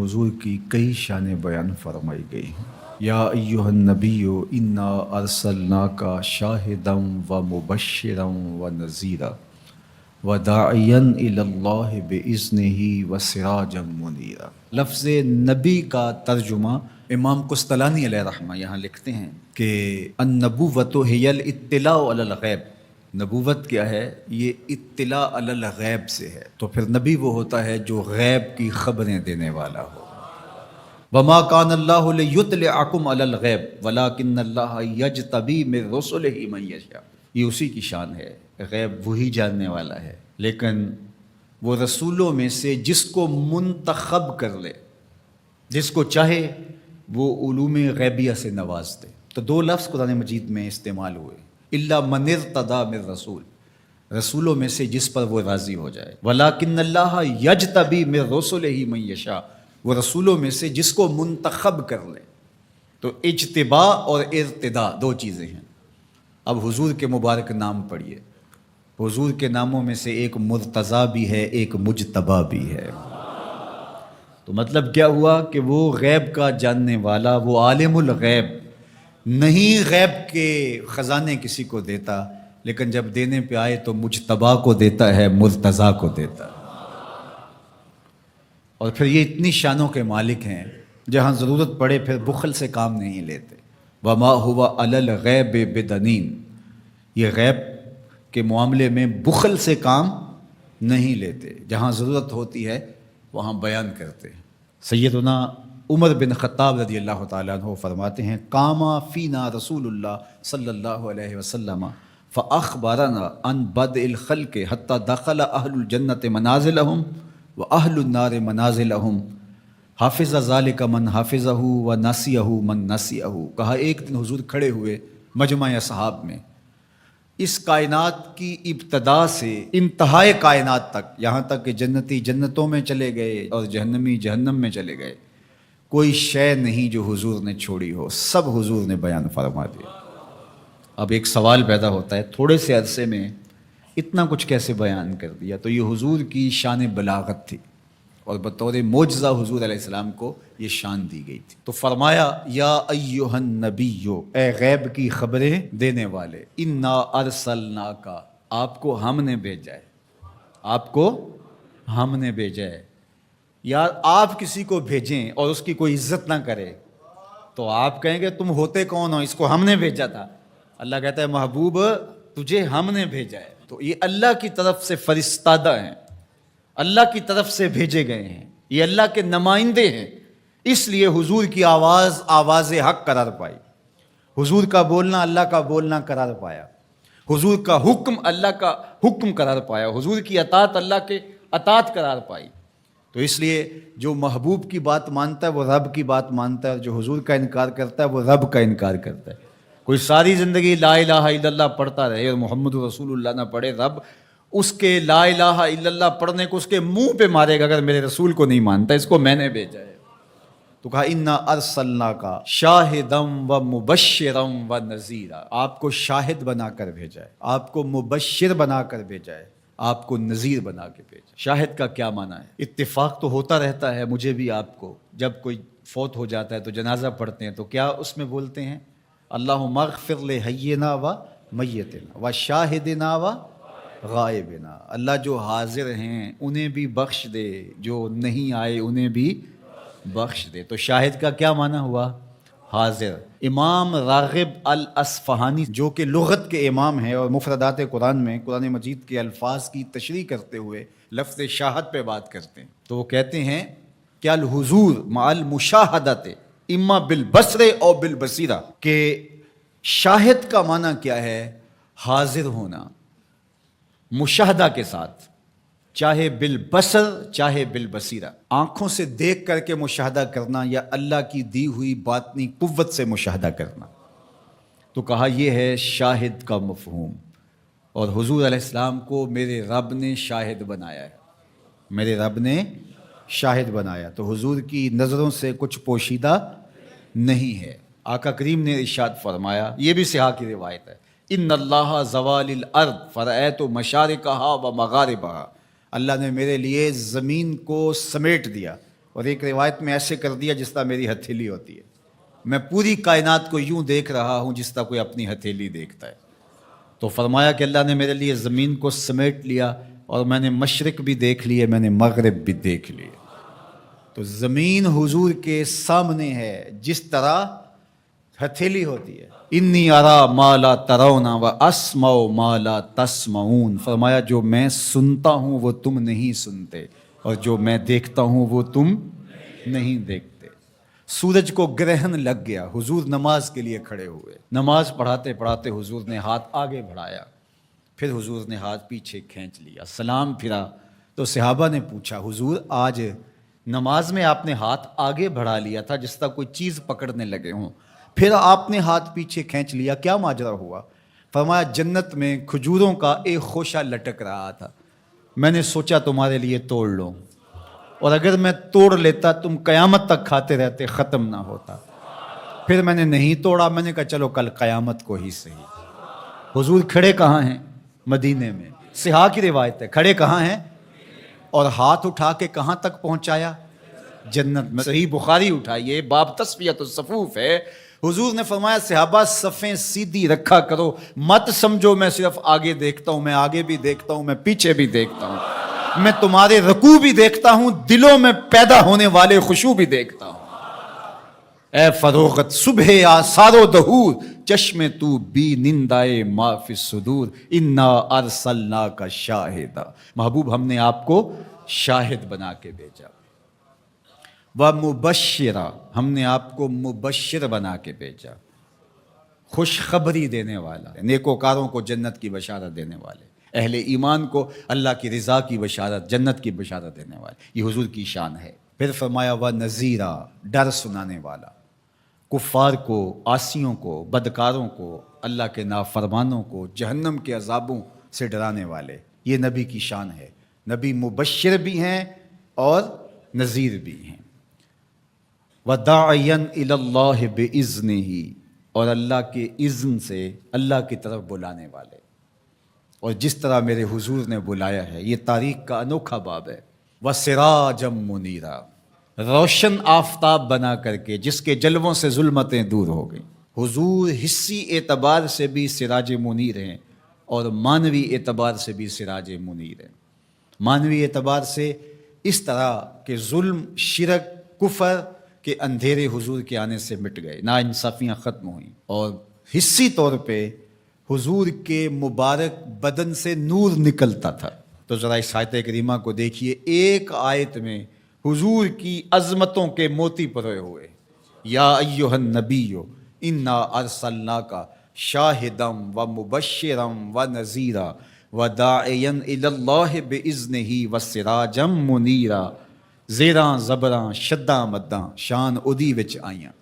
حضور کی کئی شانیں بیان فرمائی گئی ہیں۔ یا ایہا النبی انا ارسلناک شاہدا و مبشرا و نذیرا وداعیا الی اللہ باذنہ و سراجا منیرا۔ لفظ نبی کا ترجمہ امام قسطلانی علیہ رحمہ یہاں لکھتے ہیں کہ النبوۃ ہی الاطلاع علی الغیب، نبوت کیا ہے؟ یہ اطلاع علی الغیب سے ہے، تو پھر نبی وہ ہوتا ہے جو غیب کی خبریں دینے والا ہو۔ وما کان اللہ لیطلعکم علی الغیب ولکن اللہ یجتبی من رسلہ من یشاء، یہ اسی کی شان ہے، غیب وہی جاننے والا ہے، لیکن وہ رسولوں میں سے جس کو منتخب کر لے، جس کو چاہے وہ علوم غیبیہ سے نواز دے۔ تو دو لفظ قرآن مجید میں استعمال ہوئے، الا من ارتضی من رسول، رسولوں میں سے جس پر وہ راضی ہو جائے، ولیکن اللہ یجتبی من رسلہ من یشاء، وہ رسولوں میں سے جس کو منتخب کر لے۔ تو اجتباء اور ارتداء دو چیزیں ہیں۔ اب حضور کے مبارک نام پڑھیے، حضور کے ناموں میں سے ایک مرتضیٰ بھی ہے، ایک مجتبیٰ بھی ہے۔ تو مطلب کیا ہوا کہ وہ غیب کا جاننے والا، وہ عالم الغیب نہیں، غیب کے خزانے کسی کو دیتا، لیکن جب دینے پہ آئے تو مجتبیٰ کو دیتا ہے، مرتضیٰ کو دیتا ہے۔ اور پھر یہ اتنی شانوں کے مالک ہیں، جہاں ضرورت پڑے پھر بخل سے کام نہیں لیتے۔ وما ہوا علی الغیب بدنین، یہ غیب کے معاملے میں بخل سے کام نہیں لیتے، جہاں ضرورت ہوتی ہے وہاں بیان کرتے ہیں۔ سیدنا عمر بن خطاب رضی اللہ تعالیٰ عنہ فرماتے ہیں، قام فینا رسول اللہ صلی اللہ علیہ وسلم فاخبرنا عن بدء الخلق حتی دخل اہل الجنت منازلہم واہل النار منازلہم حافظ ذالک من حافظہ ونسیہ من نسیہ۔ کہا ایک دن حضور کھڑے ہوئے مجمع اصحاب میں، اس کائنات کی ابتدا سے انتہائے کائنات تک، یہاں تک کہ جنتی جنتوں میں چلے گئے اور جہنمی جہنم میں چلے گئے، کوئی شے نہیں جو حضور نے چھوڑی ہو، سب حضور نے بیان فرما دیا۔ اب ایک سوال پیدا ہوتا ہے، تھوڑے سے عرصے میں اتنا کچھ کیسے بیان کر دیا؟ تو یہ حضور کی شان بلاغت تھی، اور بطور معجزہ حضور علیہ السلام کو یہ شان دی گئی تھی۔ تو فرمایا، یا ایہا النبی، اے غیب کی خبریں دینے والے، انا ارسلناک، آپ کو ہم نے بھیجا ہے، آپ کو ہم نے بھیجا ہے۔ یار آپ کسی کو بھیجیں اور اس کی کوئی عزت نہ کرے تو آپ کہیں گے تم ہوتے کون ہو، اس کو ہم نے بھیجا تھا۔ اللہ کہتا ہے محبوب تجھے ہم نے بھیجا ہے۔ تو یہ اللہ کی طرف سے فرستادہ ہیں، اللہ کی طرف سے بھیجے گئے ہیں، یہ اللہ کے نمائندے ہیں، اس لیے حضور کی آواز آواز حق قرار پائی، حضور کا بولنا اللہ کا بولنا قرار پایا، حضور کا حکم اللہ کا حکم قرار پایا، حضور کی اطاعت اللہ کے اطاعت قرار پائی۔ تو اس لیے جو محبوب کی بات مانتا ہے وہ رب کی بات مانتا ہے، اور جو حضور کا انکار کرتا ہے وہ رب کا انکار کرتا ہے۔ کوئی ساری زندگی لا الہ الا اللہ پڑھتا رہے اور محمد رسول اللہ نہ پڑھے، رب اس کے لا الہ الا اللہ پڑھنے کو اس کے منہ پہ مارے گا اگر میرے رسول کو نہیں مانتا، اس کو میں نے بھیجا ہے۔ تو کہا انا ارسلناک شاہدا و مبشرا و نذیرا، آپ کو شاہد بنا کر بھیجا ہے، آپ کو مبشر بنا کر بھیجا ہے، آپ کو نذیر بنا کے بھیجا۔ شاہد کا کیا معنی ہے؟ اتفاق تو ہوتا رہتا ہے مجھے بھی آپ کو، جب کوئی فوت ہو جاتا ہے تو جنازہ پڑھتے ہیں تو کیا اس میں بولتے ہیں؟ اللہم اغفر لحینا و میتنا و شاہدنا و غائبنا، اللہ جو حاضر ہیں انہیں بھی بخش دے، جو نہیں آئے انہیں بھی بخش دے۔ تو شاہد کا کیا معنی ہوا؟ حاضر۔ امام راغب الاصفہانی جو کہ لغت کے امام ہیں اور مفردات قرآن میں قرآن مجید کے الفاظ کی تشریح کرتے ہوئے لفظ شاہد پہ بات کرتے ہیں، تو وہ کہتے ہیں کہ الحضور مع المشاہدۃ اما بالبصر او بالبصیرہ، کہ شاہد کا معنی کیا ہے؟ حاضر ہونا مشاہدہ کے ساتھ، چاہے بالبصر چاہے بالبصیرہ، آنکھوں سے دیکھ کر کے مشاہدہ کرنا یا اللہ کی دی ہوئی باطنی قوت سے مشاہدہ کرنا۔ تو کہا یہ ہے شاہد کا مفہوم، اور حضور علیہ السلام کو میرے رب نے شاہد بنایا ہے، میرے رب نے شاہد بنایا۔ تو حضور کی نظروں سے کچھ پوشیدہ نہیں ہے۔ آقا کریم نے ارشاد فرمایا، یہ بھی صحاح کی روایت ہے، ان اللہ زوال الارض فرأیت مشارقہا و مغاربہا، اللہ نے میرے لیے زمین کو سمیٹ دیا اور ایک روایت میں ایسے کر دیا جس طرح میری ہتھیلی ہوتی ہے، میں پوری کائنات کو یوں دیکھ رہا ہوں جس طرح کوئی اپنی ہتھیلی دیکھتا ہے۔ تو فرمایا کہ اللہ نے میرے لیے زمین کو سمیٹ لیا اور میں نے مشرق بھی دیکھ لیے، میں نے مغرب بھی دیکھ لیے۔ تو زمین حضور کے سامنے ہے جس طرح ہتھیلی ہوتی ہے۔ انی ارا ما لا ترون و اسمع ما لا تسمعون، فرمایا جو میں سنتا ہوں وہ تم نہیں سنتے، اور جو میں دیکھتا ہوں وہ تم نہیں دیکھتے۔ سورج کو گرہن لگ گیا، حضور نماز کے لیے کھڑے ہوئے، نماز پڑھاتے پڑھاتے حضور نے ہاتھ آگے بڑھایا، پھر حضور نے ہاتھ پیچھے کھینچ لیا، سلام پھرا تو صحابہ نے پوچھا حضور آج نماز میں آپ نے ہاتھ آگے بڑھا لیا تھا جس طرح کوئی چیز پکڑنے لگے ہوں، پھر آپ نے ہاتھ پیچھے کھینچ لیا، کیا ماجرا ہوا؟ فرمایا جنت میں کھجوروں کا ایک خوشہ لٹک رہا تھا، میں نے سوچا تمہارے لیے توڑ لوں، اور اگر میں توڑ لیتا تم قیامت تک کھاتے رہتے، ختم نہ ہوتا۔ پھر میں نے نہیں توڑا، میں نے کہا چلو کل قیامت کو ہی صحیح۔ حضور کھڑے کہاں ہیں؟ مدینے میں، صحاح کی روایت ہے، کھڑے کہاں ہیں؟ اور ہاتھ اٹھا کے کہاں تک پہنچایا؟ جنت میں۔ صحیح بخاری اٹھائیے، باب تصفیۃ الصفوف ہے، حضور نے فرمایا صحابہ صفیں سیدھی رکھا کرو، مت سمجھو میں صرف آگے دیکھتا ہوں، میں آگے بھی دیکھتا ہوں، میں پیچھے بھی دیکھتا ہوں، میں تمہارے رکوع بھی دیکھتا ہوں، دلوں میں پیدا ہونے والے خشوع بھی دیکھتا ہوں۔ اے فروغت صبح آثار و دہور، چشم تو بی نندائے ما فی الصدور، انا ارسلناک شاہدا، محبوب ہم نے آپ کو شاہد بنا کے بھیجا، ومبشرا، ہم نے آپ کو مبشر بنا کے بھیجا، خوشخبری دینے والا، نیکوکاروں کو جنت کی بشارت دینے والے، اہل ایمان کو اللہ کی رضا کی بشارت، جنت کی بشارت دینے والے، یہ حضور کی شان ہے۔ پھر فرمایا وَنَذِيرًا، ڈر سنانے والا، کفار کو، عاصیوں کو، بدکاروں کو، اللہ کے نافرمانوں کو جہنم کے عذابوں سے ڈرانے والے، یہ نبی کی شان ہے۔ نبی مبشر بھی ہیں اور نذیر بھی ہیں۔ وَدَاعِيًا إِلَى اللَّهِ بِإِذْنِهِ، اور اللہ کے اذن سے اللہ کی طرف بلانے والے، اور جس طرح میرے حضور نے بلایا ہے، یہ تاریخ کا انوکھا باب ہے۔ وَسِرَاجًا مُنِيرًا، روشن آفتاب بنا کر کے جس کے جلووں سے ظلمتیں دور ہو گئیں۔ حضور حصی اعتبار سے بھی سراج منیر ہیں اور معنوی اعتبار سے بھی سراج منیر ہیں۔ معنوی اعتبار سے اس طرح کہ ظلم، شرک، کفر کے اندھیرے حضور کے آنے سے مٹ گئے، ناانصافیاں ختم ہوئیں، اور حصی طور پہ حضور کے مبارک بدن سے نور نکلتا تھا۔ تو ذرا اس آیت کریمہ کو دیکھیے، ایک آیت میں حضور کی عظمتوں کے موتی پروئے ہوئے۔ یا ایھا النبی انا ارسلناک شاہدا ومبشرا ونذیرا وداعیا الی اللہ باذنہ وسراجا منیرا، زیراں زبراں شداں مداں شان ادی وچ آئیاں۔